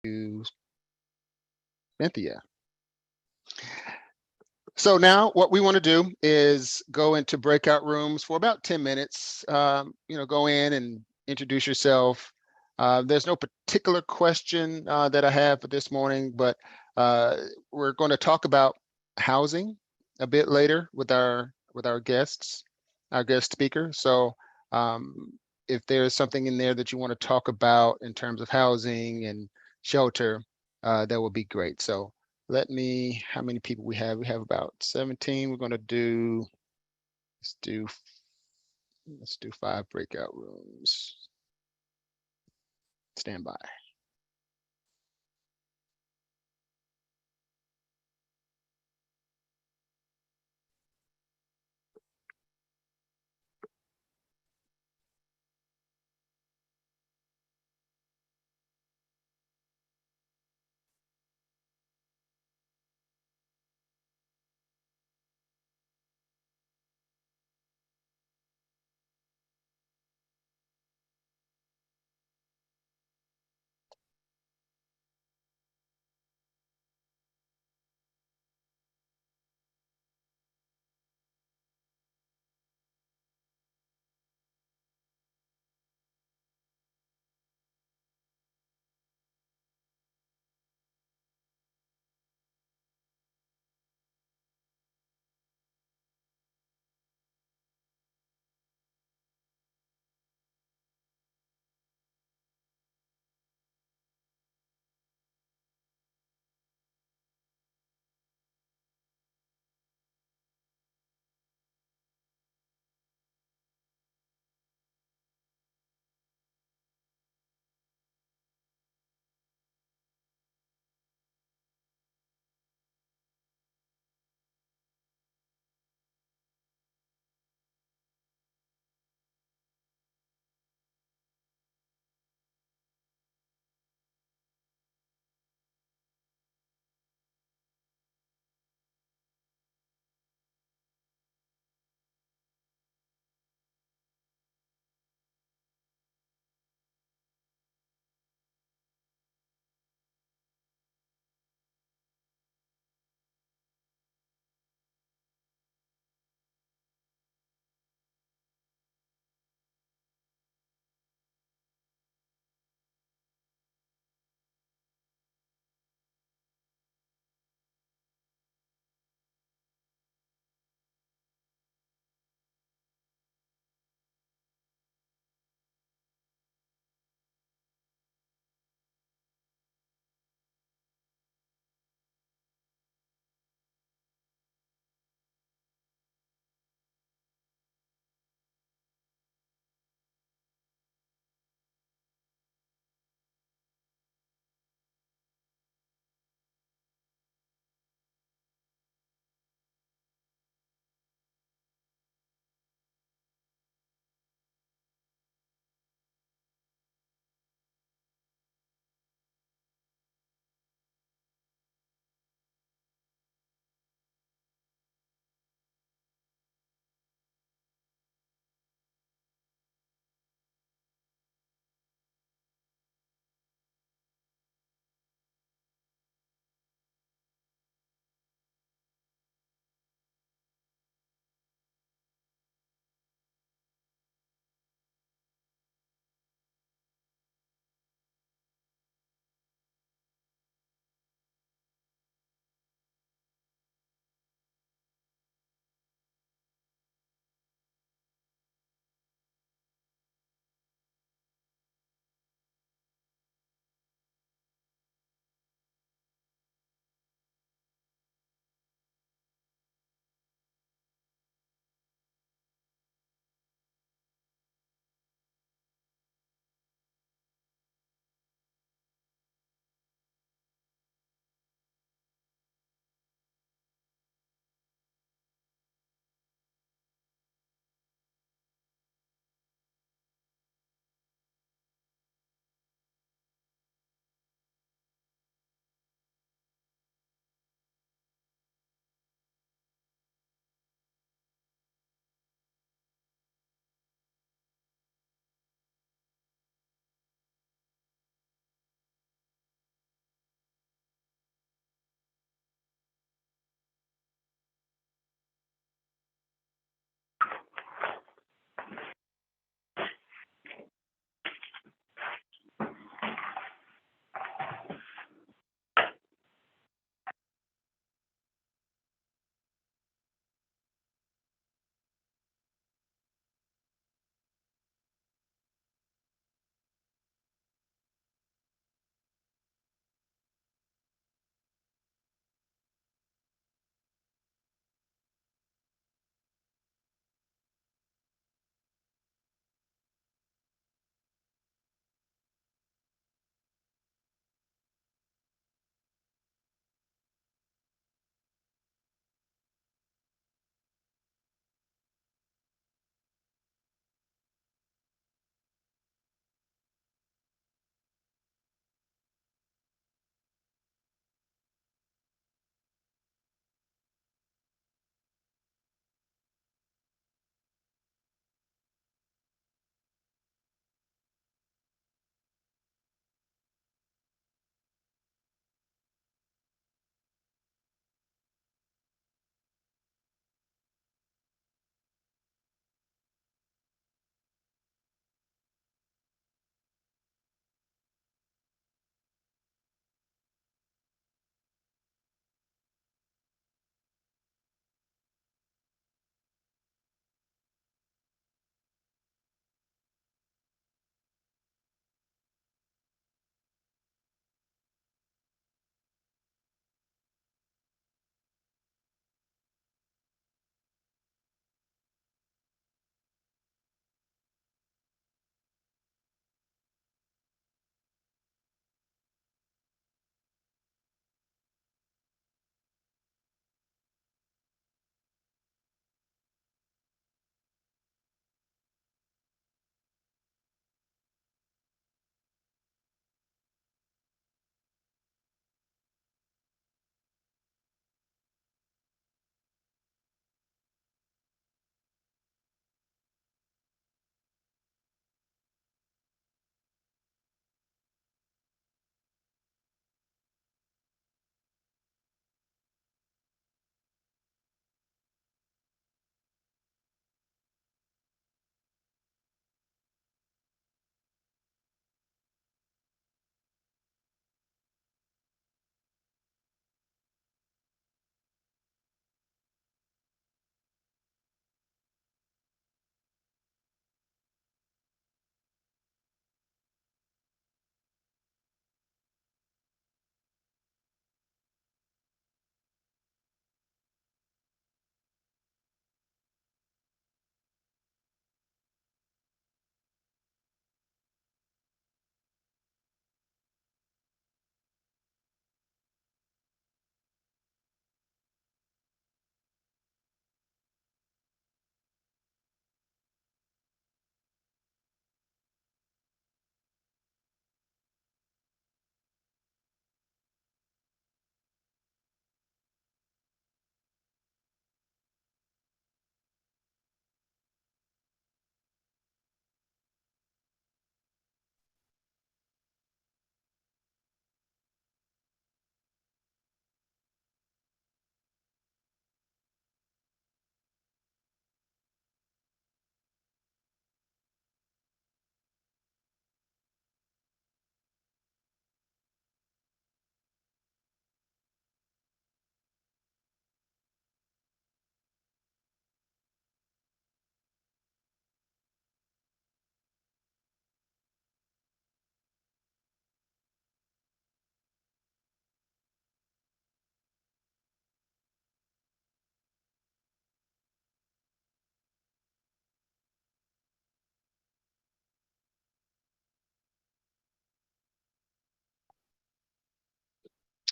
to Cynthia. So now what we want to do is go into breakout rooms for about 10 minutes. Go in and introduce yourself. There's no particular question that I have for this morning, but we're going to talk about housing a bit later with our guests, our guest speaker. So if there's something in there that you want to talk about in terms of housing and shelter, that would be great. So how many people we have? We have about 17. We're going to do, let's do, let's do 5 breakout rooms. Stand by.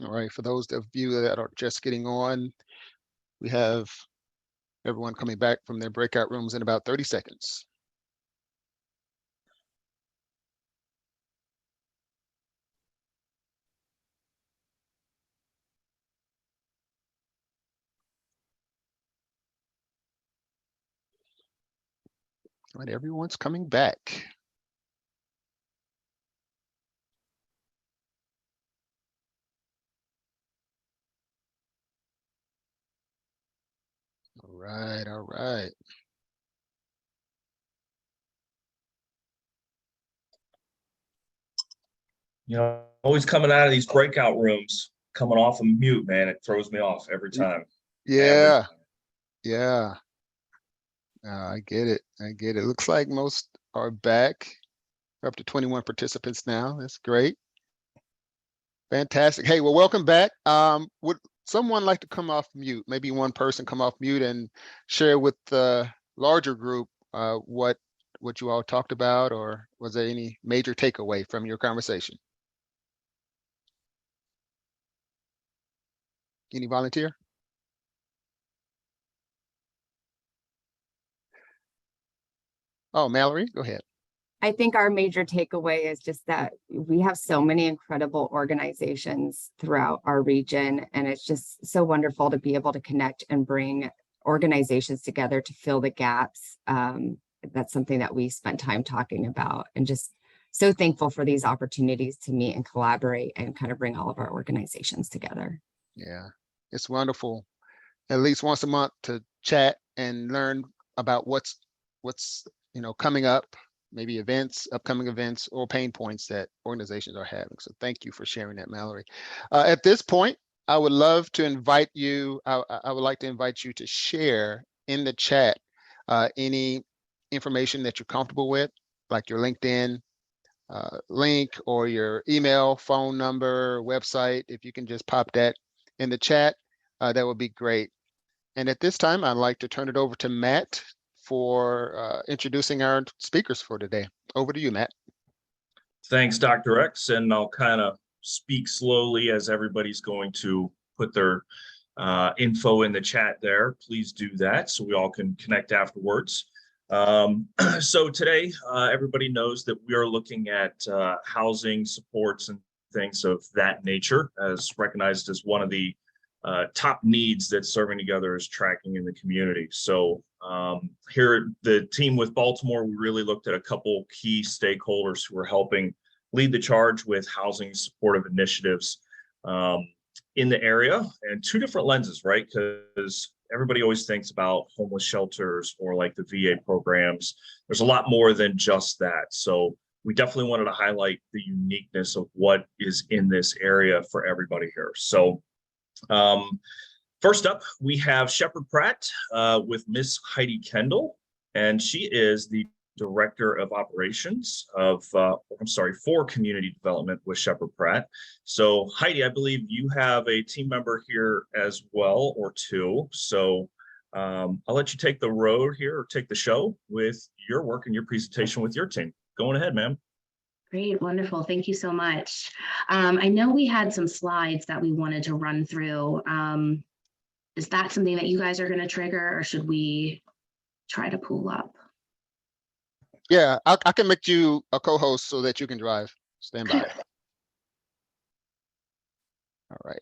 All right, for those of you that are just getting on, we have everyone coming back from their breakout rooms in about 30 seconds. All right, everyone's coming back. All right, all right. Always coming out of these breakout rooms, coming off of mute, man, it throws me off every time. Yeah, yeah. I get it. I get it. Looks like most are back. We're up to 21 participants now. That's great. Fantastic. Hey, well, welcome back. Would someone like to come off mute? Maybe one person come off mute and share with the larger group what you all talked about, or was there any major takeaway from your conversation? Any volunteer? Oh, Mallory, go ahead. I think our major takeaway is just that we have so many incredible organizations throughout our region, and it's just so wonderful to be able to connect and bring organizations together to fill the gaps. That's something that we spent time talking about, and just so thankful for these opportunities to meet and collaborate and kind of bring all of our organizations together. Yeah, it's wonderful. At least once a month to chat and learn about what's coming up, maybe events, upcoming events, or pain points that organizations are having. So thank you for sharing that, Mallory. At this point, I would love to invite you, I would like to invite you to share in the chat any information that you're comfortable with, like your LinkedIn link or your email, phone number, website. If you can just pop that in the chat, that would be great. And at this time, I'd like to turn it over to Matt for introducing our speakers for today. Over to you, Matt. Thanks, Dr. X. And I'll kind of speak slowly as everybody's going to put their info in the chat there. Please do that so we all can connect afterwards. So today, everybody knows that we are looking at housing supports and things of that nature, as recognized as one of the top needs that Serving Together is tracking in the community. So here, the team with Baltimore, we really looked at a couple key stakeholders who are helping lead the charge with housing supportive initiatives in the area, and two different lenses, right? Because everybody always thinks about homeless shelters or like the VA programs. There's a lot more than just that. So we definitely wanted to highlight the uniqueness of what is in this area for everybody here. So first up, we have Shepherd Pratt with Miss Heidi Kendall, and she is the Director of Operations of, for Community Development with Shepherd Pratt. So Heidi, I believe you have a team member here as well, or two. So I'll let you take the road here, or take the show with your work and your presentation with your team. Going ahead, ma'am. Great, wonderful. Thank you so much. I know we had some slides that we wanted to run through. Is that something that you guys are going to trigger, or should we try to pull up? Yeah, I can make you a co-host so that you can drive. Stand by. All right.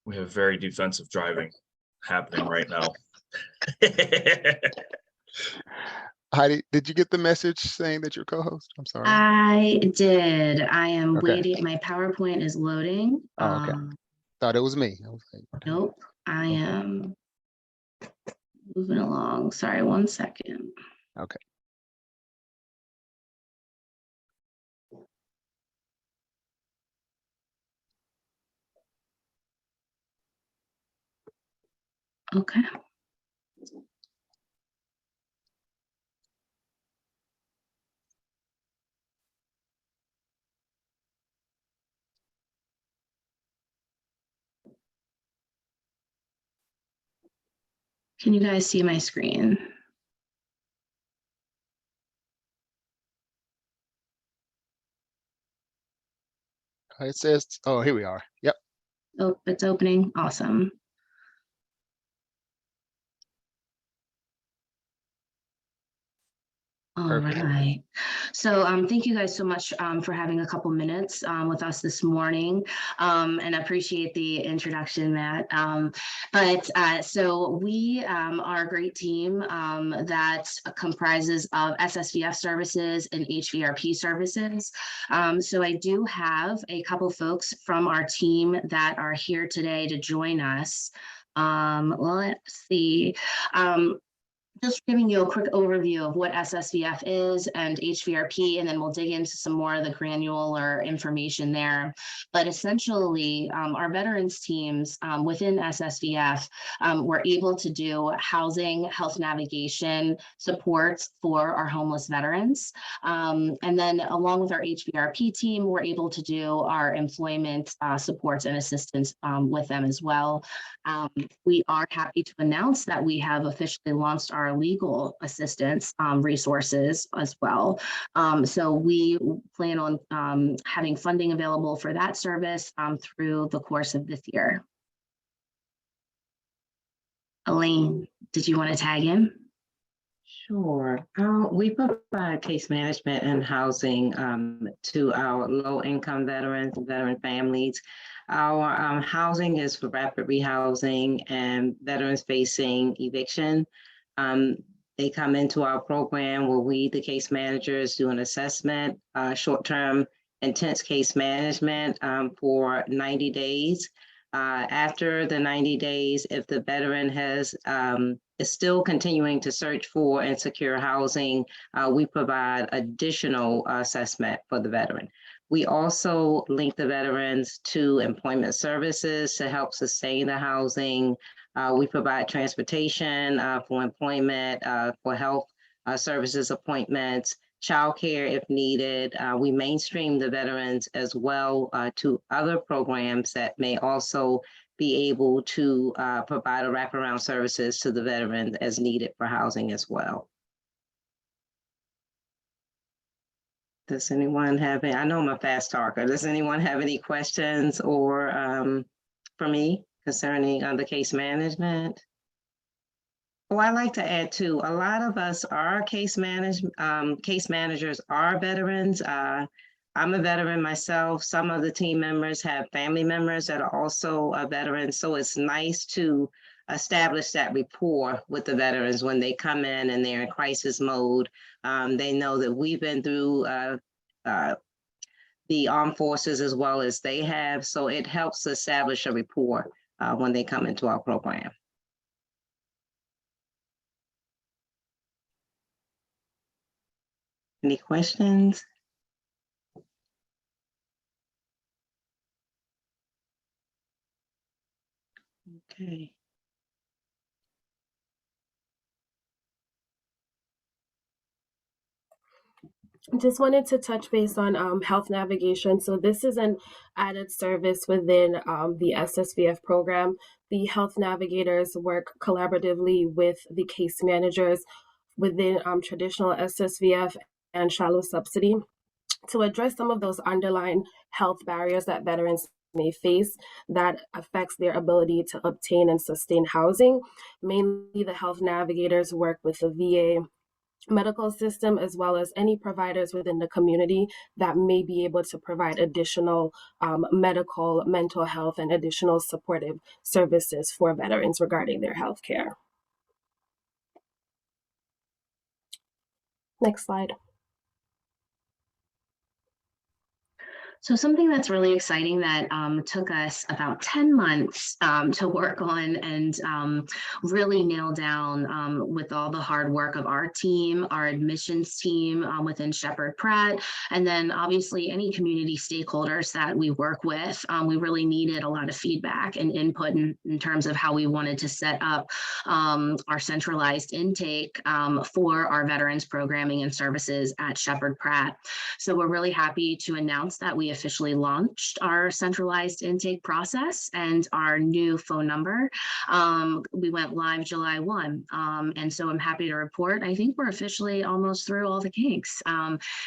We have very defensive driving happening right now. Heidi, did you get the message saying that you're co-host? I'm sorry. I did. I am Okay. waiting. My PowerPoint is loading. Oh, okay. Thought it was me. I was like, Nope. I am moving along. Sorry, 1 second. okay. Okay. Can you guys see my screen? It says, oh, here we are. Yep. Oh, it's opening. Awesome. All Perfect. right. So thank you guys so much for having a couple minutes with us this morning. And I appreciate the introduction, Matt. So we are a great team that comprises of SSVF services and HVRP services. So I do have a couple folks from our team that are here today to join us. Let's see. Just giving you a quick overview of what SSVF is and HVRP, and then we'll dig into some more of the granular information there. But essentially, our veterans teams within SSVF were able to do housing, health navigation supports for our homeless veterans. And then along with our HVRP team, we're able to do our employment supports and assistance with them as well. We are happy to announce that we have officially launched our legal assistance resources as well. So we plan on having funding available for that service through the course of this year. Elaine, did you want to tag in? Sure. We provide case management and housing to our low-income veterans and veteran families. Our housing is for rapid rehousing and veterans facing eviction. They come into our program where we, the case managers, do an assessment, short-term intense case management for 90 days. After the 90 days, if the veteran is still continuing to search for and secure housing, we provide additional assessment for the veteran. We also link the veterans to employment services to help sustain the housing. We provide transportation for employment, for health services appointments, childcare if needed. We mainstream the veterans as well to other programs that may also be able to provide a wraparound services to the veterans as needed for housing as well. Does anyone have any, I know I'm a fast talker. Does anyone have any questions or for me concerning the case management? Oh, I like to add too, a lot of us are case managers are veterans. I'm a veteran myself. Some of the team members have family members that are also veterans. So it's nice to establish that rapport with the veterans when they come in and they're in crisis mode. They know that we've been through the armed forces as well as they have. So it helps establish a rapport when they come into our program. Any questions? Okay. Just wanted to touch base on health navigation. So this is an added service within the SSVF program. The health navigators work collaboratively with the case managers within traditional SSVF and shallow subsidy to address some of those underlying health barriers that veterans may face that affects their ability to obtain and sustain housing. Mainly the health navigators work with the VA medical system as well as any providers within the community that may be able to provide additional medical, mental health, and additional supportive services for veterans regarding their health care. Next slide. So something that's really exciting that took us about 10 months to work on and really nail down with all the hard work of our team, our admissions team within Sheppard Pratt, and then obviously any community stakeholders that we work with. We really needed a lot of feedback and input in terms of how we wanted to set up our centralized intake for our veterans programming and services at Sheppard Pratt. So we're really happy to announce that we officially launched our centralized intake process and our new phone number. We went live July 1. And so I'm happy to report, I think we're officially almost through all the kinks.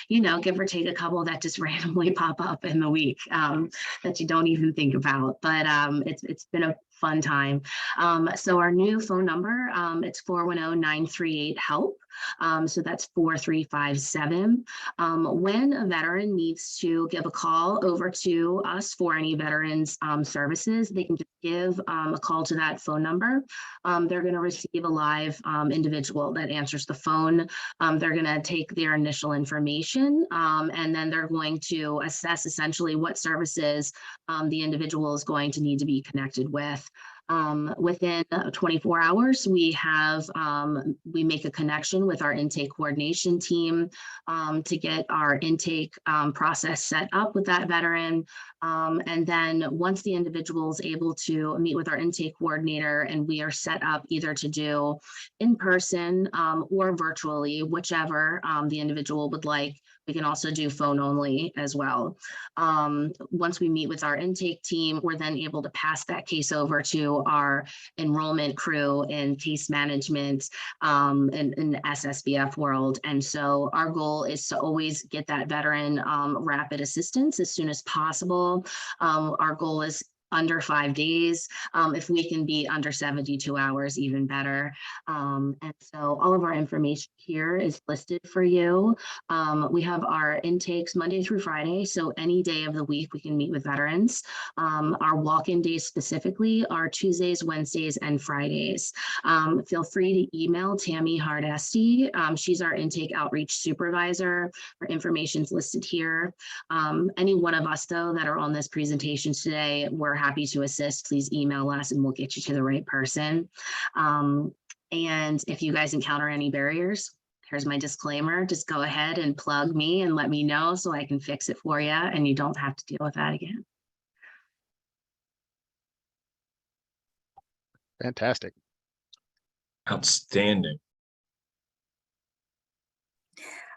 You know, give or take a couple that just randomly pop up in the week that you don't even think about. But it's been a fun time. So our new phone number, it's 410-938-HELP. So that's 4357. When a veteran needs to give a call over to us for any veterans services, they can just give a call to that phone number. They're going to receive a live individual that answers the phone. They're going to take their initial information, and then they're going to assess essentially what services the individual is going to need to be connected with. Within 24 hours, we make a connection with our intake coordination team to get our intake process set up with that veteran. And then once the individual is able to meet with our intake coordinator and we are set up either to do in person or virtually, whichever the individual would like, we can also do phone only as well. Once we meet with our intake team, we're then able to pass that case over to our enrollment crew in case management in the SSVF world. And so our goal is to always get that veteran rapid assistance as soon as possible. Our goal is under 5 days. If we can be under 72 hours, even better. And so all of our information here is listed for you. We have our intakes Monday through Friday. So any day of the week we can meet with veterans. Our walk-in days specifically are Tuesdays, Wednesdays, and Fridays. Feel free to email Tammy Hardesty. She's our intake outreach supervisor. Her information's listed here. Any one of us though that are on this presentation today, we're happy to assist. Please email us and we'll get you to the right person. And if you guys encounter any barriers, here's my disclaimer, just go ahead and plug me and let me know so I can fix it for you and you don't have to deal with that again. Fantastic. Outstanding.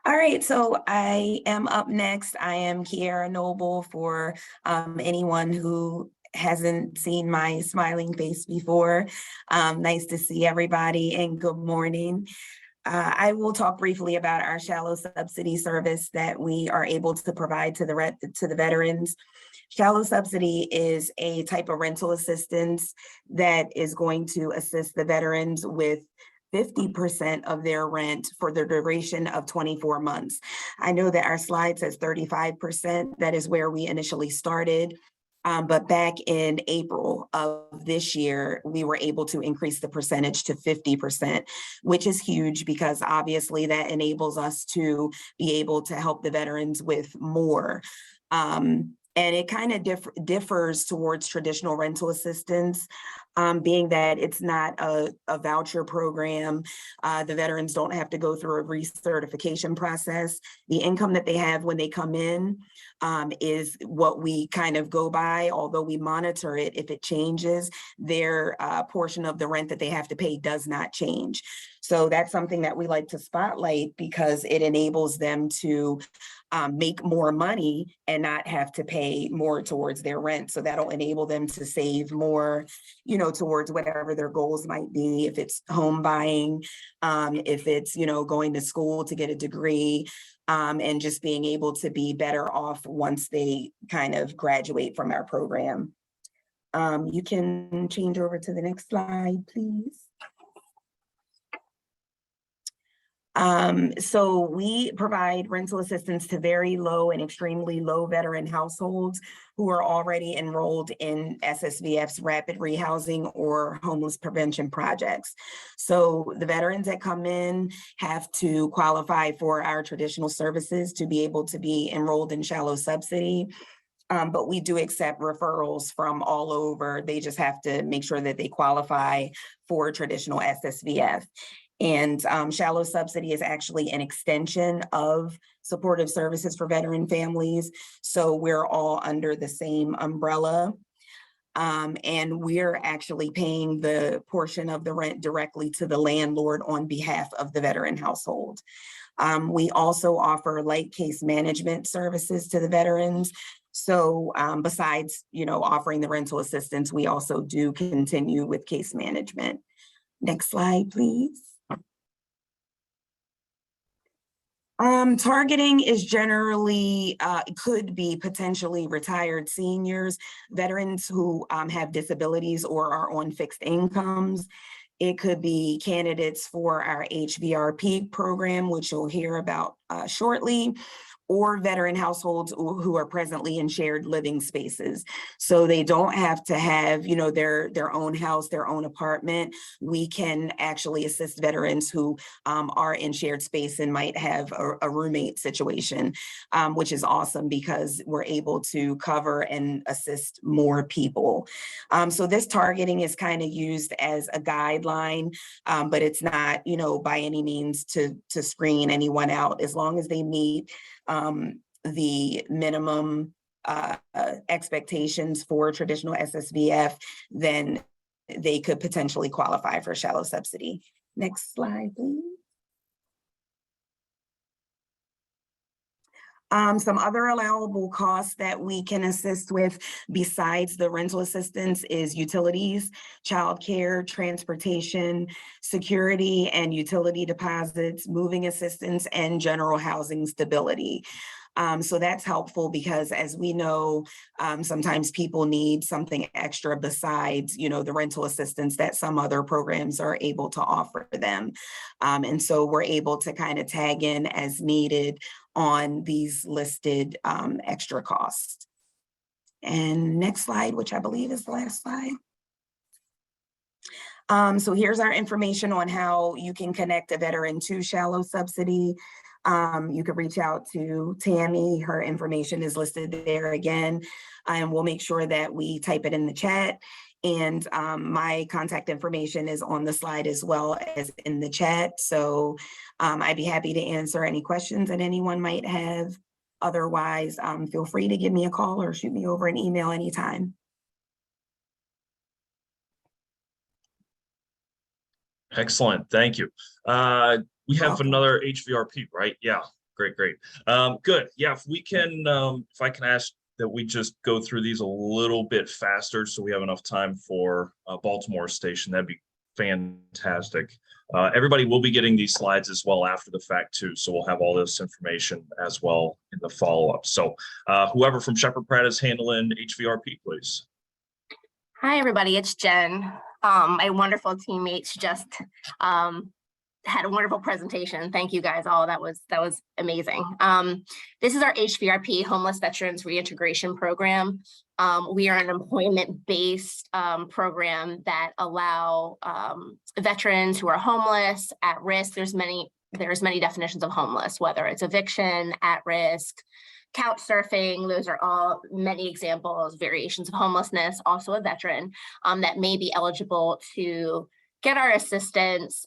All right, so I am up next. I am Kiara Noble for anyone who hasn't seen my smiling face before. Nice to see everybody and good morning. I will talk briefly about our shallow subsidy service that we are able to provide to the veterans. Shallow subsidy is a type of rental assistance that is going to assist the veterans with 50% of their rent for the duration of 24 months. I know that our slide says 35%. That is where we initially started. But back in April of this year, we were able to increase the percentage to 50%, which is huge because obviously that enables us to be able to help the veterans with more. And it kind of differs towards traditional rental assistance, being that it's not a voucher program. The veterans don't have to go through a recertification process. The income that they have when they come in is what we kind of go by, although we monitor it. If it changes, their portion of the rent that they have to pay does not change. So that's something that we like to spotlight because it enables them to make more money and not have to pay more towards their rent. So that'll enable them to save more, towards whatever their goals might be. If it's home buying, if it's, going to school to get a degree, and just being able to be better off once they kind of graduate from our program. You can change over to the next slide, please. So we provide rental assistance to very low and extremely low veteran households who are already enrolled in SSVF's rapid rehousing or homeless prevention projects. So the veterans that come in have to qualify for our traditional services to be able to be enrolled in shallow subsidy. But we do accept referrals from all over. They just have to make sure that they qualify for traditional SSVF. And shallow subsidy is actually an extension of supportive services for veteran families. So we're all under the same umbrella. And we're actually paying the portion of the rent directly to the landlord on behalf of the veteran household. We also offer light case management services to the veterans. So besides, offering the rental assistance, we also do continue with case management. Next slide, please. Targeting is generally, could be potentially retired seniors, veterans who have disabilities or are on fixed incomes. It could be candidates for our HVRP program, which you'll hear about shortly, or veteran households who are presently in shared living spaces. So they don't have to have, their own house, their own apartment. We can actually assist veterans who are in shared space and might have a roommate situation, which is awesome because we're able to cover and assist more people. So this targeting is kind of used as a guideline, but it's not, by any means to screen anyone out. As long as they meet the minimum expectations for traditional SSVF, then they could potentially qualify for shallow subsidy. Next slide, please. Some other allowable costs that we can assist with besides the rental assistance is utilities, childcare, transportation, security and utility deposits, moving assistance, and general housing stability. So that's helpful because, as we know, sometimes people need something extra besides, the rental assistance that some other programs are able to offer them. And so we're able to kind of tag in as needed on these listed extra costs. And next slide, which I believe is the last slide. So here's our information on how you can connect a veteran to shallow subsidy. You could reach out to Tammy. Her information is listed there again, and we'll make sure that we type it in the chat. And my contact information is on the slide as well as in the chat. So I'd be happy to answer any questions that anyone might have. Otherwise, feel free to give me a call or shoot me over an email anytime. Excellent, thank you. We have another HVRP, right? Yeah, great. Good, yeah, if we can, if I can ask that we just go through these a little bit faster so we have enough time for Baltimore Station, that'd be fantastic. Everybody will be getting these slides as well after the fact too, so we'll have all this information as well in the follow-up. So whoever from Shepherd Pratt is handling HVRP, please. Hi, everybody, it's Jen. My wonderful teammates just had a wonderful presentation. Thank you guys all. That was amazing. This is our HVRP, Homeless Veterans Reintegration Program. We are an employment-based program that allow veterans who are homeless, at risk. There's many definitions of homeless, whether it's eviction, at risk, couch surfing. Those are all many examples, variations of homelessness. Also a veteran that may be eligible to get our assistance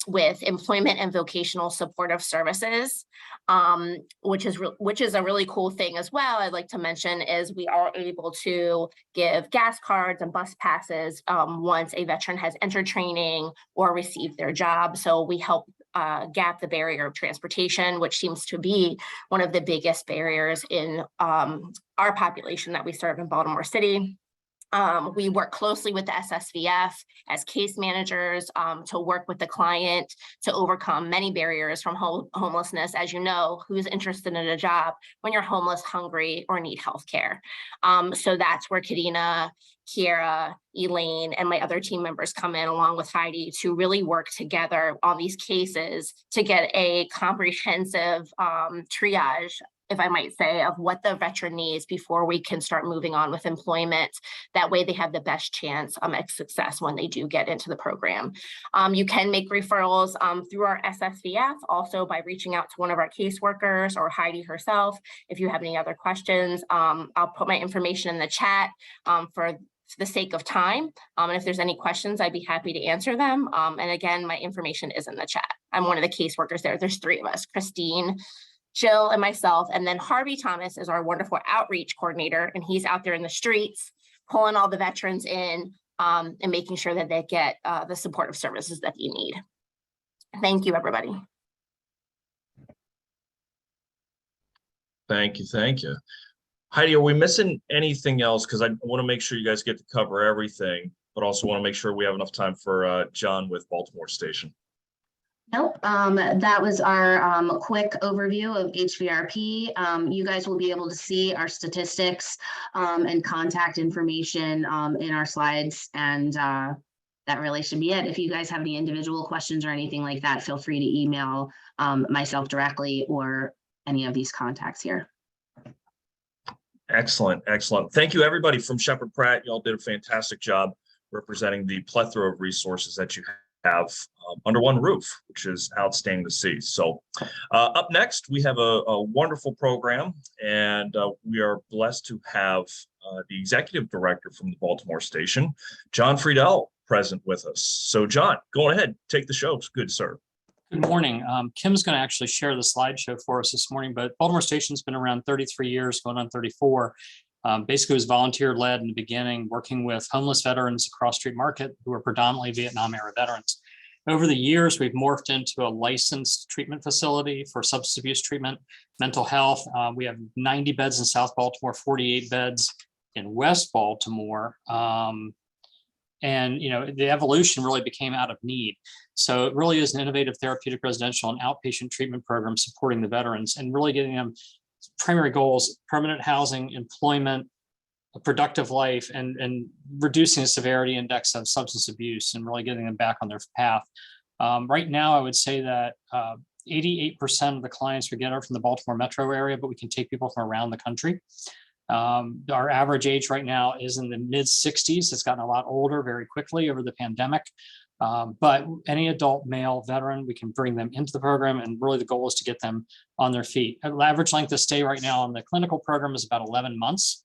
with employment and vocational supportive services, which is a really cool thing as well. I'd like to mention is we are able to give gas cards and bus passes once a veteran has entered training or received their job. So we help gap the barrier of transportation, which seems to be one of the biggest barriers in our population that we serve in Baltimore City. We work closely with the SSVF as case managers to work with the client to overcome many barriers from homelessness. As you know, who's interested in a job when you're homeless, hungry, or need health care? So that's where Kadena, Kiera, Elaine, and my other team members come in along with Heidi to really work together on these cases to get a comprehensive triage, if I might say, of what the veteran needs before we can start moving on with employment. That way they have the best chance at success when they do get into the program. You can make referrals through our SSVF, also by reaching out to one of our caseworkers or Heidi herself. If you have any other questions, I'll put my information in the chat for the sake of time. And if there's any questions, I'd be happy to answer them. And again, my information is in the chat. I'm one of the caseworkers there. There's 3 of us, Christine, Jill, and myself. And then Harvey Thomas is our wonderful outreach coordinator, and he's out there in the streets pulling all the veterans in and making sure that they get the supportive services that you need. Thank you, everybody. Thank you. Heidi, are we missing anything else? Because I want to make sure you guys get to cover everything, but also want to make sure we have enough time for John with Baltimore Station. Nope, that was our quick overview of HVRP. You guys will be able to see our statistics and contact information in our slides, and that really should be it. If you guys have any individual questions or anything like that, feel free to email myself directly or any of these contacts here. Excellent, excellent. Thank you, everybody from Shepherd Pratt. Y'all did a fantastic job representing the plethora of resources that you have under one roof, which is outstanding to see. So up next, we have a wonderful program, and we are blessed to have the executive director from the Baltimore Station, John Friedel, present with us. So John, go ahead, take the show. Good, sir. Good morning. Kim's going to actually share the slideshow for us this morning, but Baltimore Station's been around 33 years, going on 34. Basically, it was volunteer-led in the beginning, working with homeless veterans across Street Market who are predominantly Vietnam-era veterans. Over the years, we've morphed into a licensed treatment facility for substance abuse treatment, mental health. We have 90 beds in South Baltimore, 48 beds in West Baltimore. And the evolution really became out of need. So it really is an innovative therapeutic residential and outpatient treatment program supporting the veterans and really getting them primary goals: permanent housing, employment, a productive life, and reducing the severity index of substance abuse and really getting them back on their path. Right now, I would say that 88% of the clients we get are from the Baltimore metro area, but we can take people from around the country. Our average age right now is in the mid 60s. It's gotten a lot older very quickly over the pandemic. But any adult male veteran, we can bring them into the program, and really the goal is to get them on their feet. The average length of stay right now on the clinical program is about 11 months.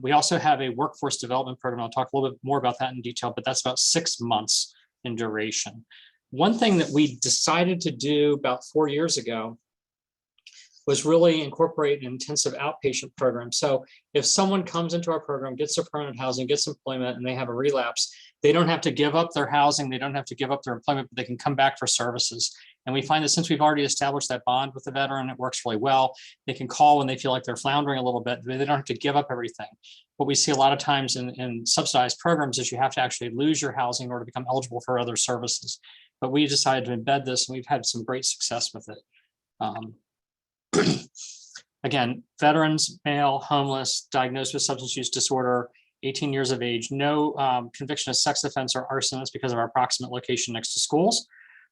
We also have a workforce development program. I'll talk a little bit more about that in detail, but that's about 6 months in duration. One thing that we decided to do about 4 years ago was really incorporate an intensive outpatient program. So if someone comes into our program, gets their permanent housing, gets employment, and they have a relapse, they don't have to give up their housing, they don't have to give up their employment, but they can come back for services. And we find that since we've already established that bond with the veteran, it works really well. They can call when they feel like they're floundering a little bit. They don't have to give up everything. What we see a lot of times in subsidized programs is you have to actually lose your housing in order to become eligible for other services. But we decided to embed this, and we've had some great success with it. Again, veterans, male, homeless, diagnosed with substance use disorder, 18 years of age, no conviction of sex offense or arsonist because of our proximate location next to schools.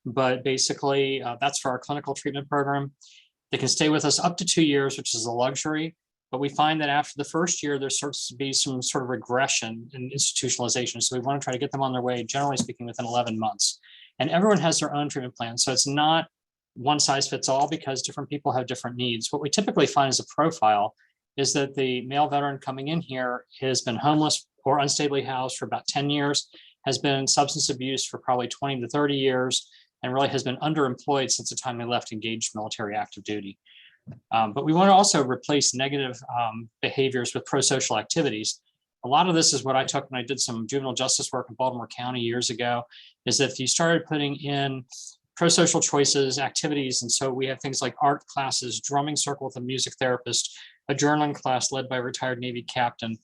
But basically, that's for our clinical treatment program. They can stay with us up to 2 years, which is a luxury. But we find that after the first year, there starts to be some sort of regression in institutionalization. So we want to try to get them on their way, generally speaking, within 11 months. And everyone has their own treatment plan. So it's not one size fits all because different people have different needs. What we typically find as a profile is that the male veteran coming in here has been homeless or unstably housed for about 10 years, has been in substance abuse for probably 20 to 30 years, and really has been underemployed since the time they left engaged military active duty. But we want to also replace negative behaviors with pro-social activities. A lot of this is what I took when I did some juvenile justice work in Baltimore County years ago, is that if you started putting in pro-social choices, activities, and so we have things like art classes, drumming circle with a music therapist, a journaling class led by a retired Navy captain.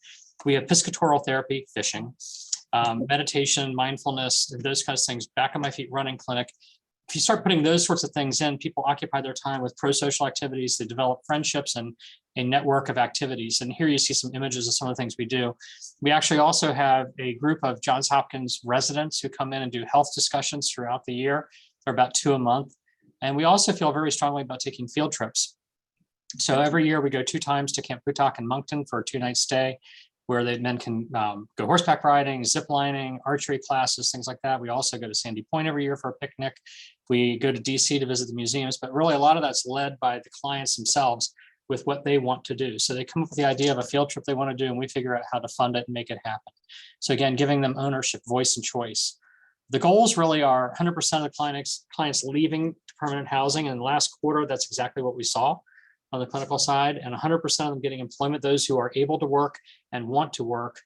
We have piscatorial therapy, fishing, meditation, mindfulness, those kinds of things, back on my feet running clinic. If you start putting those sorts of things in, people occupy their time with pro-social activities, they develop friendships and a network of activities. And here you see some images of some of the things we do. We actually also have a group of Johns Hopkins residents who come in and do health discussions throughout the year. They're about 2 a month. And we also feel very strongly about taking field trips. So every year we go 2 times to Camp Putak in Moncton for a 2-night stay, where the men can go horseback riding, zip lining, archery classes, things like that. We also go to Sandy Point every year for a picnic. We go to DC to visit the museums, but really a lot of that's led by the clients themselves with what they want to do. So they come up with the idea of a field trip they want to do, and we figure out how to fund it and make it happen. So again, giving them ownership, voice, and choice. The goals really are 100% of the clients leaving permanent housing. In the last quarter, that's exactly what we saw on the clinical side, and 100% of them getting employment, those who are able to work and want to work,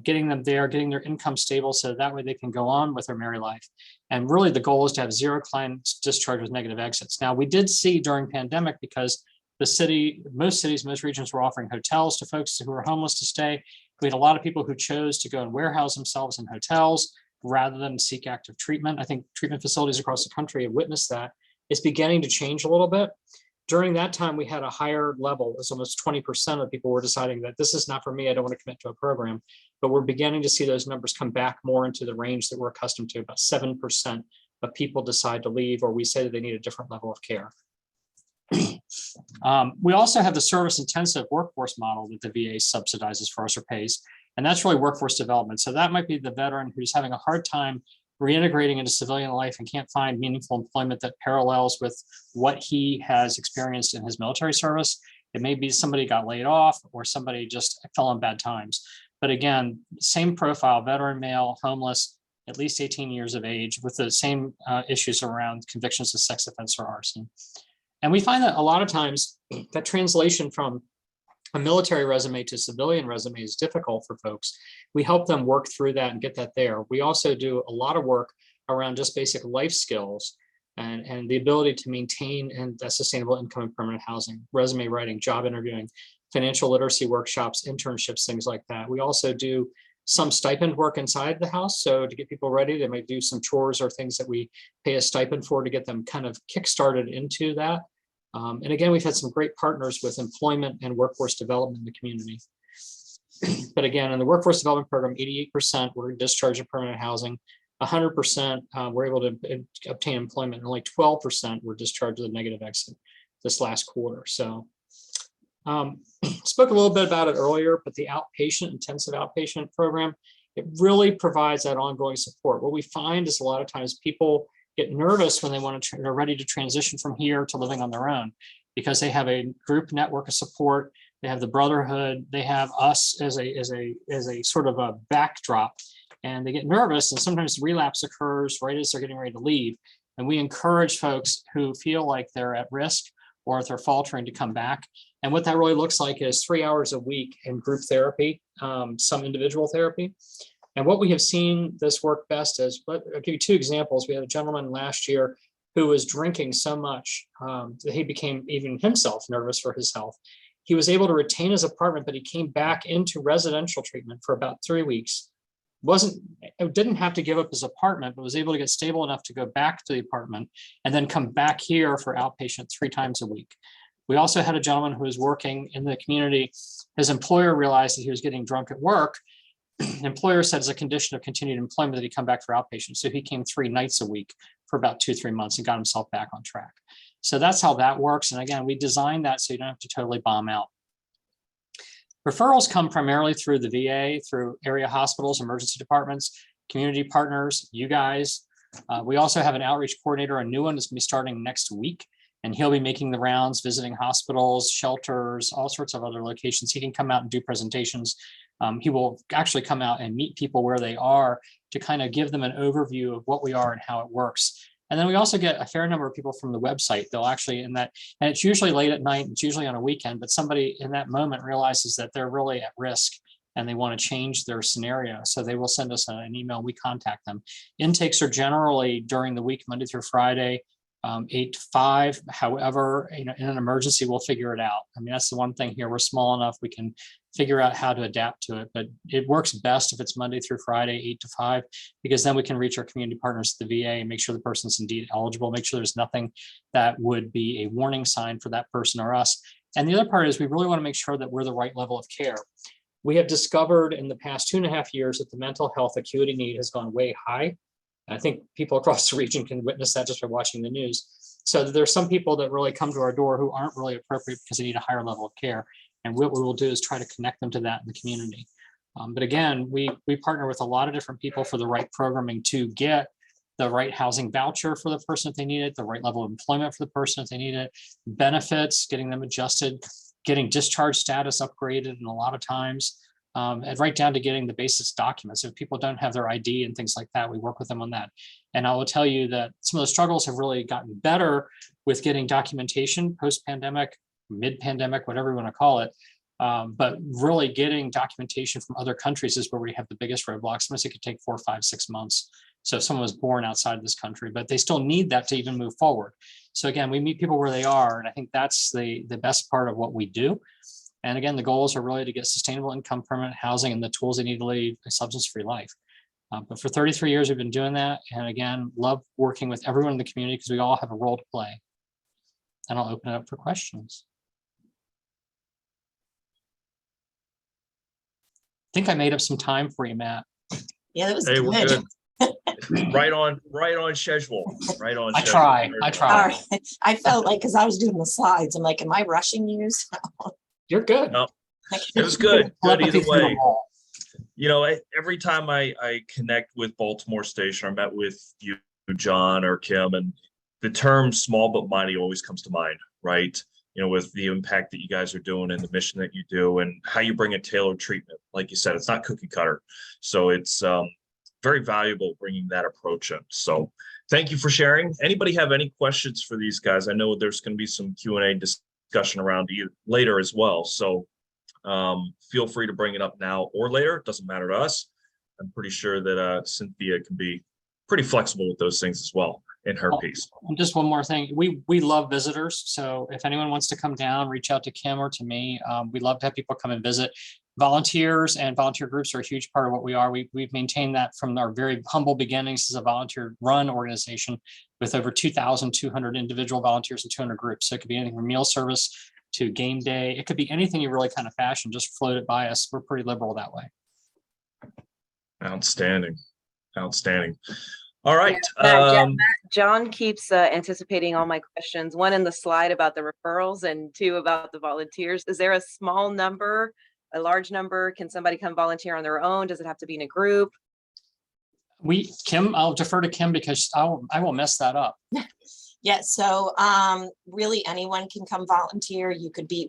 getting them there, getting their income stable so that way they can go on with their merry life. And really the goal is to have 0 clients discharged with negative exits. Now, we did see during pandemic, because most cities, most regions were offering hotels to folks who were homeless to stay. We had a lot of people who chose to go and warehouse themselves in hotels rather than seek active treatment. I think treatment facilities across the country have witnessed that. It's beginning to change a little bit. During that time, we had a higher level. It was almost 20% of people were deciding that this is not for me. I don't want to commit to a program. But we're beginning to see those numbers come back more into the range that we're accustomed to. About 7% of people decide to leave, or we say that they need a different level of care. We also have the service intensive workforce model that the VA subsidizes for us or pays, and that's really workforce development. So that might be the veteran who's having a hard time reintegrating into civilian life and can't find meaningful employment that parallels with what he has experienced in his military service. It may be somebody got laid off or somebody just fell on bad times. But again, same profile, veteran male, homeless, at least 18 years of age, with the same issues around convictions of sex offense or arson. And we find that a lot of times that translation from a military resume to civilian resume is difficult for folks. We help them work through that and get that there. We also do a lot of work around just basic life skills and the ability to maintain and sustainable income and permanent housing, resume writing, job interviewing, financial literacy workshops, internships, things like that. We also do some stipend work inside the house. So to get people ready, they might do some chores or things that we pay a stipend for to get them kind of kickstarted into that. And again, we've had some great partners with employment and workforce development in the community. But again, in the workforce development program, 88% were discharged in permanent housing, 100% were able to obtain employment, and only 12% were discharged with a negative exit this last quarter. So spoke a little bit about it earlier, but the outpatient, intensive outpatient program, it really provides that ongoing support. What we find is a lot of times people get nervous when they're ready to transition from here to living on their own, because they have a group network of support, they have the brotherhood, they have us as a sort of a backdrop, and they get nervous, and sometimes relapse occurs right as they're getting ready to leave. And we encourage folks who feel like they're at risk or if they're faltering to come back. And what that really looks like is 3 hours a week in group therapy, some individual therapy. And what we have seen this work best is, but I'll give you two examples. We had a gentleman last year who was drinking so much that he became even himself nervous for his health. He was able to retain his apartment, but he came back into residential treatment for about 3 weeks. Didn't have to give up his apartment, but was able to get stable enough to go back to the apartment and then come back here for outpatient 3 times a week. We also had a gentleman who was working in the community. His employer realized that he was getting drunk at work. The employer said as a condition of continued employment that he come back for outpatient. So he came 3 nights a week for about 2-3 months and got himself back on track. So that's how that works. And again, we designed that so you don't have to totally bomb out. Referrals come primarily through the VA, through area hospitals, emergency departments, community partners, you guys. We also have an outreach coordinator, a new one that's going to be starting next week. And he'll be making the rounds, visiting hospitals, shelters, all sorts of other locations. He can come out and do presentations. He will actually come out and meet people where they are to kind of give them an overview of what we are and how it works. And then we also get a fair number of people from the website. They'll actually and it's usually late at night, it's usually on a weekend, but somebody in that moment realizes that they're really at risk and they want to change their scenario. So they will send us an email, we contact them. Intakes are generally during the week, Monday through Friday, 8 to 5. However, in an emergency, we'll figure it out. I mean, that's the one thing here. We're small enough, we can figure out how to adapt to it, but it works best if it's Monday through Friday, 8 to 5, because then we can reach our community partners at the VA and make sure the person's indeed eligible, make sure there's nothing that would be a warning sign for that person or us. And the other part is we really want to make sure that we're the right level of care. We have discovered in the past 2.5 years that the mental health acuity need has gone way high. I think people across the region can witness that just by watching the news. So there's some people that really come to our door who aren't really appropriate because they need a higher level of care. And what we will do is try to connect them to that in the community. But again, we partner with a lot of different people for the right programming to get the right housing voucher for the person if they need it, the right level of employment for the person if they need it, benefits, getting them adjusted, getting discharge status upgraded, and a lot of times, and right down to getting the basic documents. If people don't have their ID and things like that, we work with them on that. And I will tell you that some of the struggles have really gotten better with getting documentation post-pandemic, mid-pandemic, whatever you want to call it. But really getting documentation from other countries is where we have the biggest roadblocks. Sometimes it could take 4, 5, 6 months So if someone was born outside this country, but they still need that to even move forward. So again, we meet people where they are, and I think that's the best part of what we do. And again, the goals are really to get sustainable income, permanent housing, and the tools they need to lead a substance-free life. But for 33 years, we've been doing that. And again, love working with everyone in the community because we all have a role to play. And I'll open it up for questions. I think I made up some time for you, Matt. Yeah, that was Hey, we're good. good. Right on schedule, right on. I schedule. try. Very I well. try. All right. I felt like, because I was doing the slides, I'm like, am I rushing you? You're good. No, it was good. Good Telepathy either through the way. wall. You know, every time I connect with Baltimore Station, or met with you, John or Kim, and the term small but mighty always comes to mind, right? You know, with the impact that you guys are doing and the mission that you do and how you bring a tailored treatment. Like you said, it's not cookie cutter. So it's very valuable bringing that approach in. So thank you for sharing. Anybody have any questions for these guys? I know there's going to be some Q&A discussion around you later as well. So feel free to bring it up now or later. It doesn't matter to us. I'm pretty sure that Cynthia can be pretty flexible with those things as well in her piece. And just one more thing, we love visitors. So if anyone wants to come down, reach out to Kim or to me. We'd love to have people come and visit. Volunteers and volunteer groups are a huge part of what we are. We've maintained that from our very humble beginnings as a volunteer-run organization with over 2,200 individual volunteers and 200 groups. So it could be anything from meal service to game day. It could be anything you really kind of fashion, just float it by us. We're pretty liberal that way. Outstanding. Outstanding. All right. John keeps anticipating all my questions. One in the slide about the referrals and two about the volunteers. Is there a small number, a large number? Can somebody come volunteer on their own? Does it have to be in a group? Kim, I'll defer to Kim because I will mess that up. Yeah, so really anyone can come volunteer.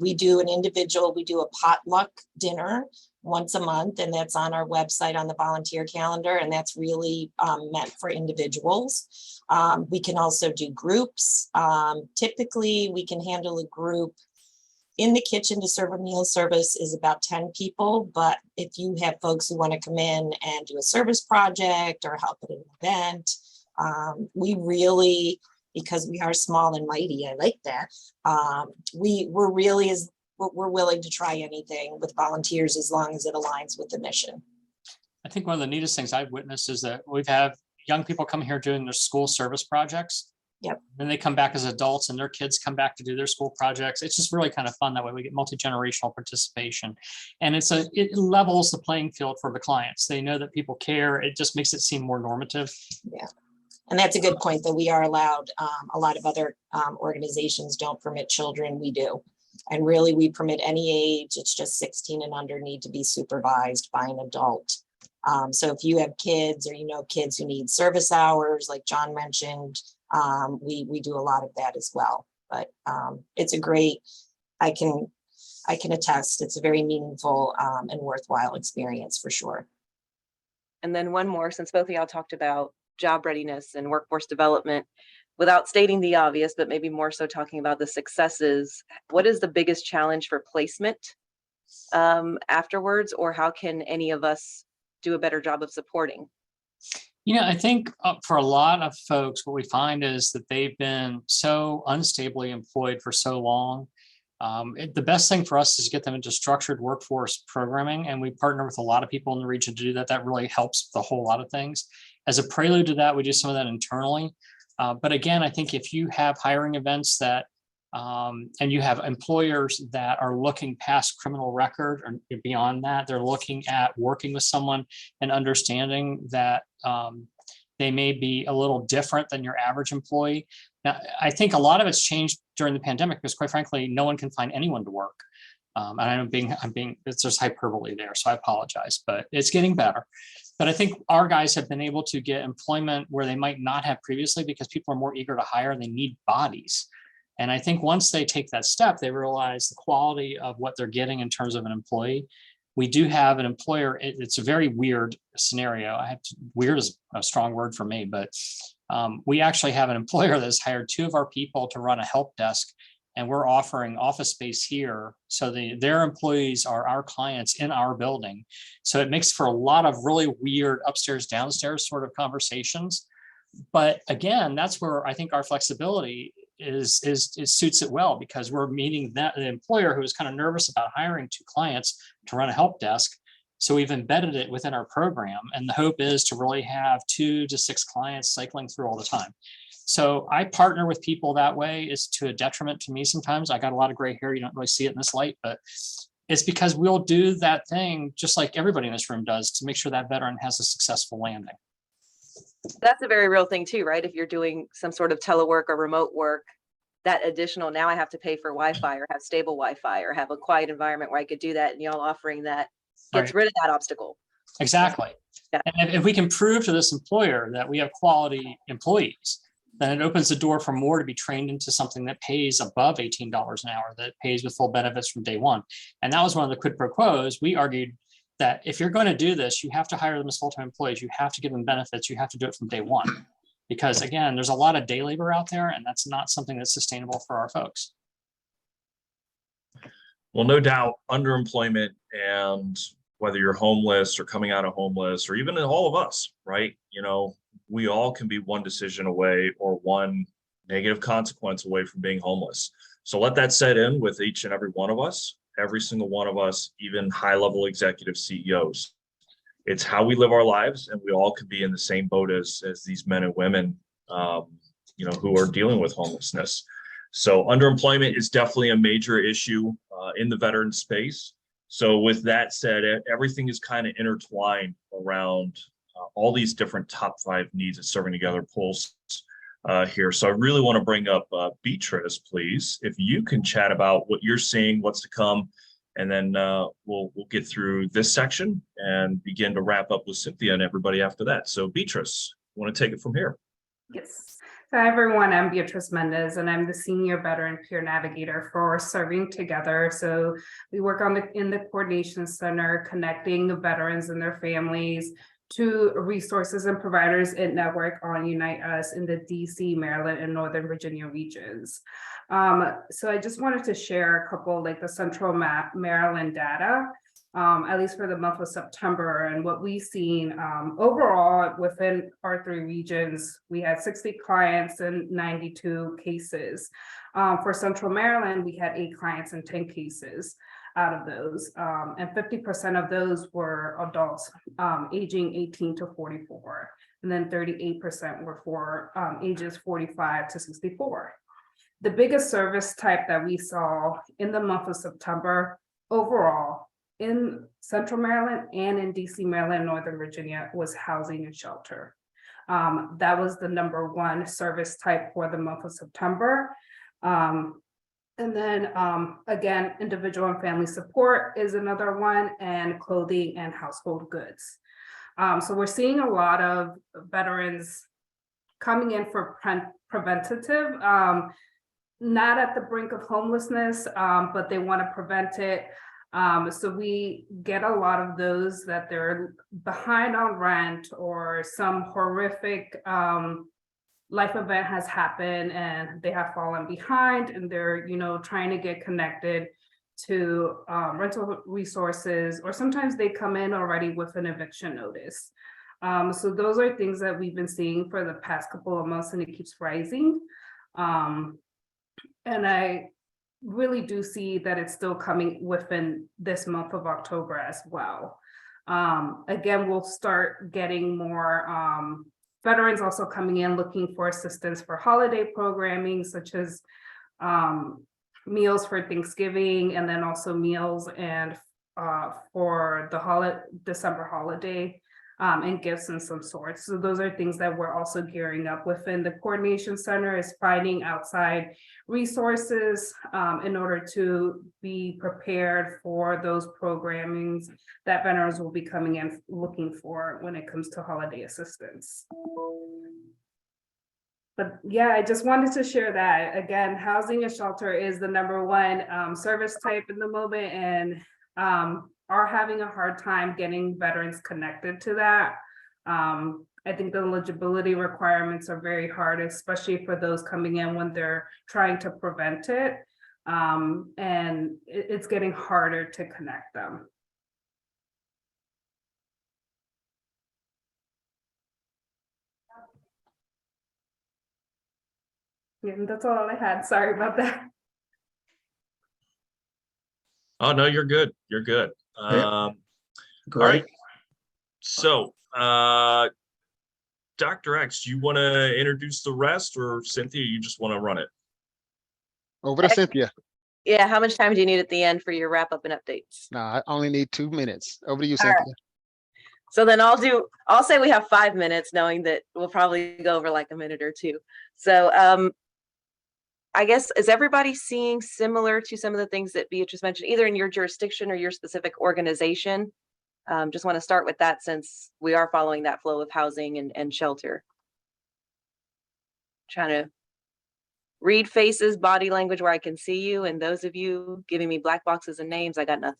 We do an individual, we do a potluck dinner once a month, and that's on our website on the volunteer calendar, and that's really meant for individuals. We can also do groups. Typically, we can handle a group in the kitchen to serve a meal service is about 10 people, but if you have folks who want to come in and do a service project or help at an event, we really, because we are small and mighty, I like that. We're willing to try anything with volunteers as long as it aligns with the mission. I think one of the neatest things I've witnessed is that we've had young people come here doing their school service projects. Yep. Then they come back as adults and their kids come back to do their school projects. It's just really kind of fun. That way we get multi-generational participation, and it levels the playing field for the clients. They know that people care. It just makes it seem more normative. Yeah. And that's a good point that we are allowed. A lot of other organizations don't permit children. We do. And really, we permit any age. It's just 16 and under need to be supervised by an adult. So if you have kids or kids who need service hours, like John mentioned, we do a lot of that as well. But it's a great, I can attest, it's a very meaningful and worthwhile experience for sure. And then one more, since both of y'all talked about job readiness and workforce development, without stating the obvious, but maybe more so talking about the successes, what is the biggest challenge for placement afterwards, or how can any of us do a better job of supporting? I think for a lot of folks, what we find is that they've been so unstably employed for so long. The best thing for us is to get them into structured workforce programming, and we partner with a lot of people in the region to do that. That really helps with a whole lot of things. As a prelude to that, we do some of that internally. But again, I think if you have hiring events that, and you have employers that are looking past criminal record or beyond that, they're looking at working with someone and understanding that they may be a little different than your average employee. Now, I think a lot of it's changed during the pandemic because, quite frankly, no one can find anyone to work. And I'm being, it's just hyperbole there, so I apologize, but it's getting better. But I think our guys have been able to get employment where they might not have previously because people are more eager to hire and they need bodies. And I think once they take that step, they realize the quality of what they're getting in terms of an employee. We do have an employer. It's a very weird scenario. Weird is a strong word for me, but we actually have an employer that's hired 2 of our people to run a help desk and we're offering office space here. So their employees are our clients in our building. So it makes for a lot of really weird upstairs, downstairs sort of conversations. But again, that's where I think our flexibility is suits it well, because we're meeting the employer who is kind of nervous about hiring 2 clients to run a help desk. So we've embedded it within our program, and the hope is to really have 2 to 6 clients cycling through all the time. So I partner with people that way. It's to a detriment to me sometimes. I got a lot of gray hair. You don't really see it in this light, but it's because we'll do that thing just like everybody in this room does to make sure that veteran has a successful landing. That's a very real thing too, right? If you're doing some sort of telework or remote work, that additional, now I have to pay for Wi-Fi or have stable Wi-Fi or have a quiet environment where I could do that, and y'all offering that gets rid of that obstacle. Exactly. Yeah. And if we can prove to this employer that we have quality employees, then it opens the door for more to be trained into something that pays above $18 an hour, that pays with full benefits from day one. And that was one of the quid pro quos. We argued that if you're going to do this, you have to hire them as full-time employees. You have to give them benefits. You have to do it from day one. Because again, there's a lot of day labor out there, and that's not something that's sustainable for our folks. Well, no doubt underemployment, and whether you're homeless or coming out of homeless, or even all of us, right? You know, we all can be one decision away or one negative consequence away from being homeless. So let that set in with each and every one of us, every single one of us, even high-level executive CEOs. It's how we live our lives, and we all could be in the same boat as these men and women, you know, who are dealing with homelessness. So underemployment is definitely a major issue in the veteran space. So with that said, everything is kind of intertwined around all these different top 5 needs that serving together pulls here. So I really want to bring up Beatrice, please, if you can chat about what you're seeing, what's to come, and then we'll get through this section and begin to wrap up with Cynthia and everybody after that. So Beatrice, you want to take it from here? Yes. So hi everyone, I'm Beatrice Mendez, and I'm the Senior Veteran Peer Navigator for Serving Together. So we work in the Coordination Center, connecting the veterans and their families to resources and providers in network on Unite Us in the DC, Maryland, and Northern Virginia regions. So I just wanted to share a couple, like the Central Maryland data, at least for the month of September. And what we've seen overall within our 3 regions, we had 60 clients and 92 cases. For Central Maryland, we had 8 clients and 10 cases out of those. And 50% of those were adults aging 18 to 44. And then 38% were for ages 45 to 64. The biggest service type that we saw in the month of September overall in Central Maryland and in DC, Maryland, Northern Virginia was housing and shelter. That was the #1 service type for the month of September. And then again, individual and family support is another one, and clothing and household goods. So we're seeing a lot of veterans coming in for preventative, not at the brink of homelessness, but they want to prevent it. So we get a lot of those that they're behind on rent, or some horrific life event has happened and they have fallen behind, and they're, you know, trying to get connected to rental resources, or sometimes they come in already with an eviction notice. So those are things that we've been seeing for the past couple of months, and it keeps rising. And I really do see that it's still coming within this month of October as well. Again, we'll start getting more veterans also coming in looking for assistance for holiday programming, such as meals for Thanksgiving, and then also meals and for the December holiday, and gifts and some sorts. So those are things that we're also gearing up within the Coordination Center, is finding outside resources in order to be prepared for those programmings that veterans will be coming in looking for when it comes to holiday assistance. But yeah, I just wanted to share that. Again, housing and shelter is the #1 service type in the moment, and are having a hard time getting veterans connected to that. I think the eligibility requirements are very hard, especially for those coming in when they're trying to prevent it. And it's getting harder to connect them. Yeah, and that's all I had. Sorry about that. Oh, no, you're good. You're good. All right. So, Dr. X, do you want to introduce the rest, or Cynthia, you just want to run it? Over to Cynthia. Yeah, how much time do you need at the end for your wrap up and updates? No, I only need 2 minutes. Over to you, All right. Cynthia. So then I'll say we have 5 minutes, knowing that we'll probably go over like a minute or two. So I guess, is everybody seeing similar to some of the things that Beatrice mentioned, either in your jurisdiction or your specific organization? Just want to start with that, since we are following that flow of housing and shelter. Trying to read faces, body language where I can see you, and those of you giving me black boxes and names, I got nothing.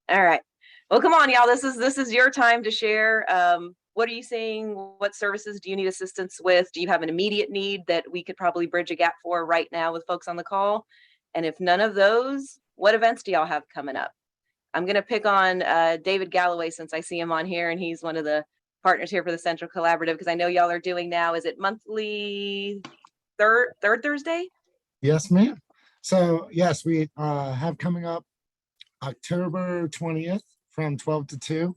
All right. Well, come on, y'all. This is your time to share. What are you seeing? What services do you need assistance with? Do you have an immediate need that we could probably bridge a gap for right now with folks on the call? And if none of those, what events do y'all have coming up? I'm going to pick on David Galloway, since I see him on here, and he's one of the partners here for the Central Collaborative, because I know y'all are doing now, is it monthly third Thursday? Yes, ma'am. So yes, we have coming up October 20th from 12 to 2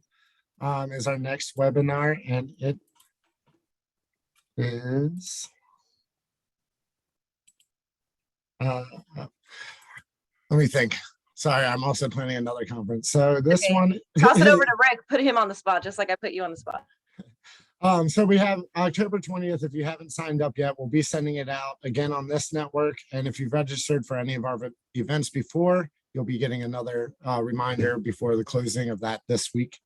is our next webinar, and it is let me think. Sorry, I'm also planning another conference. So this Okay. one, Toss it over to Rick. Put him on the spot, just like I put you on the spot. so we have October 20th. If you haven't signed up yet, we'll be sending it out again on this network. And if you've registered for any of our events before, you'll be getting another reminder before the closing of that this week.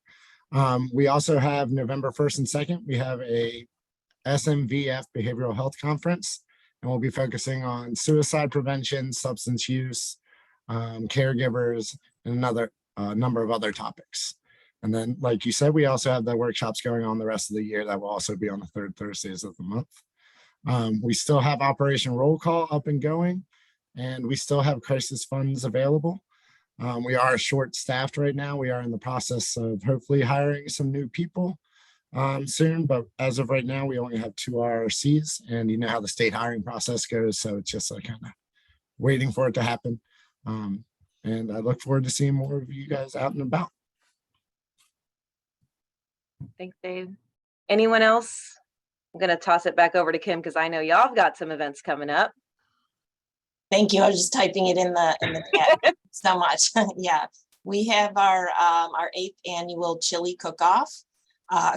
We also have November 1st and 2nd. We have a SMVF Behavioral Health Conference, and we'll be focusing on suicide prevention, substance use, caregivers, and another number of other topics. And then, like you said, we also have the workshops going on the rest of the year that will also be on the third Thursdays of the month. We still have Operation Roll Call up and going, and we still have crisis funds available. We are short-staffed right now. We are in the process of hopefully hiring some new people soon, but as of right now, we only have 2 RRCs, and you know how the state hiring process goes, so it's just kind of waiting for it to happen. And I look forward to seeing more of you guys out and about. Thanks, Dave. Anyone else? I'm going to toss it back over to Kim, because I know y'all have got some events coming up. Thank you. I was just typing it in the chat so much. Yeah, we have our 8th annual chili cook-off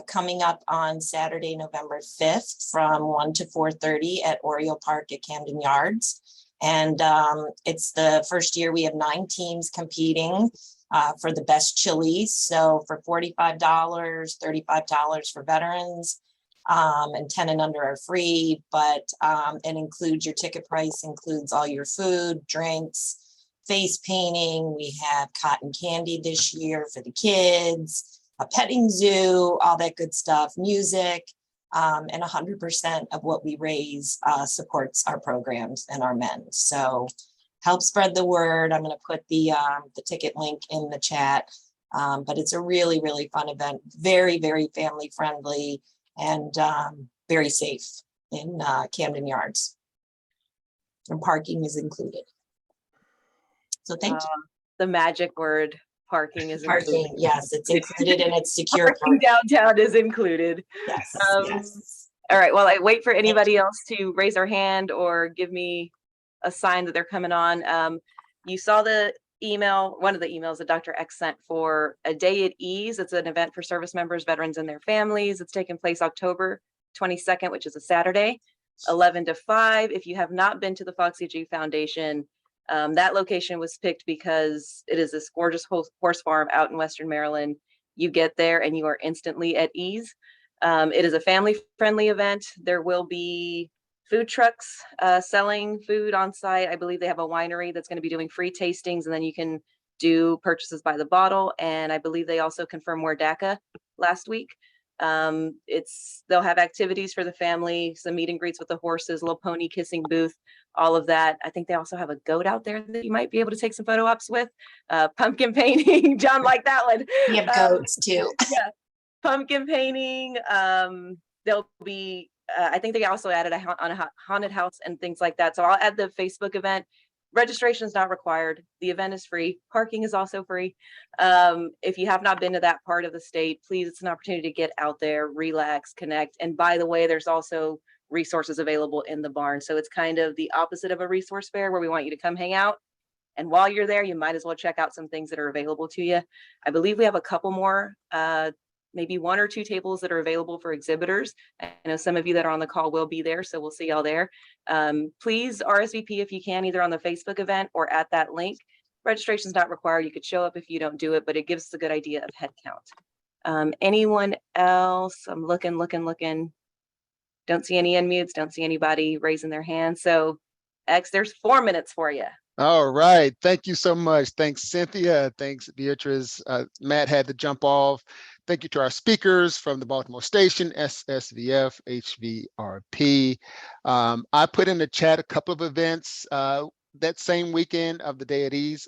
coming up on Saturday, November 5th from 1 to 4:30 at Oriole Park at Camden Yards. And it's the first year we have 9 teams competing for the best chilies. So for $45, $35 for veterans, and 10 and under are free, but it includes your ticket price, includes all your food, drinks, face painting. We have cotton candy this year for the kids, a petting zoo, all that good stuff, music, and 100% of what we raise supports our programs and our men. So help spread the word. I'm going to put the ticket link in the chat, but it's a really, really fun event, very, very family friendly, and very safe in Camden Yards. And parking is included. So thank you. The magic word, parking, is Parking, included. yes, it's included, and it's secure. Parking downtown is included. Yes, yes. All right, well, I wait for anybody else to raise their hand or give me a sign that they're coming on. You saw the email, one of the emails that Dr. X sent for A Day at Ease. It's an event for service members, veterans, and their families. It's taking place October 22nd, which is a Saturday, 11 to 5. If you have not been to the Foxy G Foundation, that location was picked because it is this gorgeous horse farm out in Western Maryland. You get there and you are instantly at ease. It is a family-friendly event. There will be food trucks selling food on site. I believe they have a winery that's going to be doing free tastings, and then you can do purchases by the bottle. And I believe they also confirmed more DACA last week. They'll have activities for the family, some meet and greets with the horses, little pony kissing booth, all of that. I think they also have a goat out there that you might be able to take some photo ops with. Pumpkin painting, John liked that one. We have goats too. Yeah, pumpkin painting. There'll be, I think they also added on a haunted house and things like that. So I'll add the Facebook event. Registration is not required. The event is free. Parking is also free. If you have not been to that part of the state, please, it's an opportunity to get out there, relax, connect. And by the way, there's also resources available in the barn. So it's kind of the opposite of a resource fair where we want you to come hang out. And while you're there, you might as well check out some things that are available to you. I believe we have a couple more, maybe 1 or 2 tables that are available for exhibitors. I know some of you that are on the call will be there, so we'll see y'all there. Please RSVP if you can, either on the Facebook event or at that link. Registration is not required. You could show up if you don't do it, but it gives us a good idea of head count. Anyone else? I'm looking. Don't see any unmutes, don't see anybody raising their hand. So X, there's 4 minutes for you. All right. Thank you so much. Thanks, Cynthia. Thanks, Beatrice. Matt had to jump off. Thank you to our speakers from the Baltimore Station, SSVF, HVRP. I put in the chat a couple of events. That same weekend of the Day at Ease,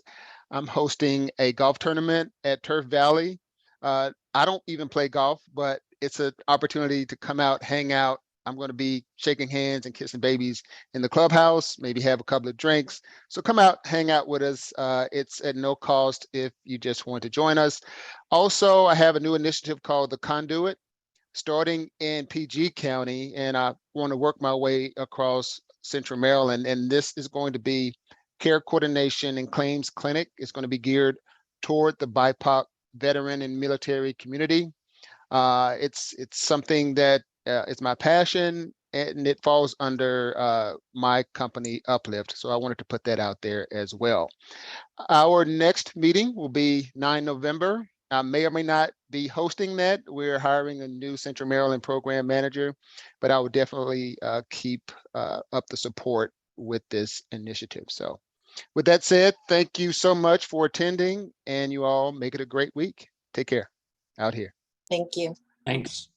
I'm hosting a golf tournament at Turf Valley. I don't even play golf, but it's an opportunity to come out, hang out. I'm going to be shaking hands and kissing babies in the clubhouse, maybe have a couple of drinks. So come out, hang out with us. It's at no cost if you just want to join us. Also, I have a new initiative called The Conduit, starting in PG County, and I want to work my way across Central Maryland. And this is going to be care coordination and claims clinic. It's going to be geared toward the BIPOC veteran and military community. It's something that it's my passion, and it falls under my company Uplift. So I wanted to put that out there as well. Our next meeting will be 9 November. I may or may not be hosting that. We're hiring a new Central Maryland program manager, but I will definitely keep up the support with this initiative. So with that said, thank you so much for attending, and you all make it a great week. Take care out here. Thank you. Thanks.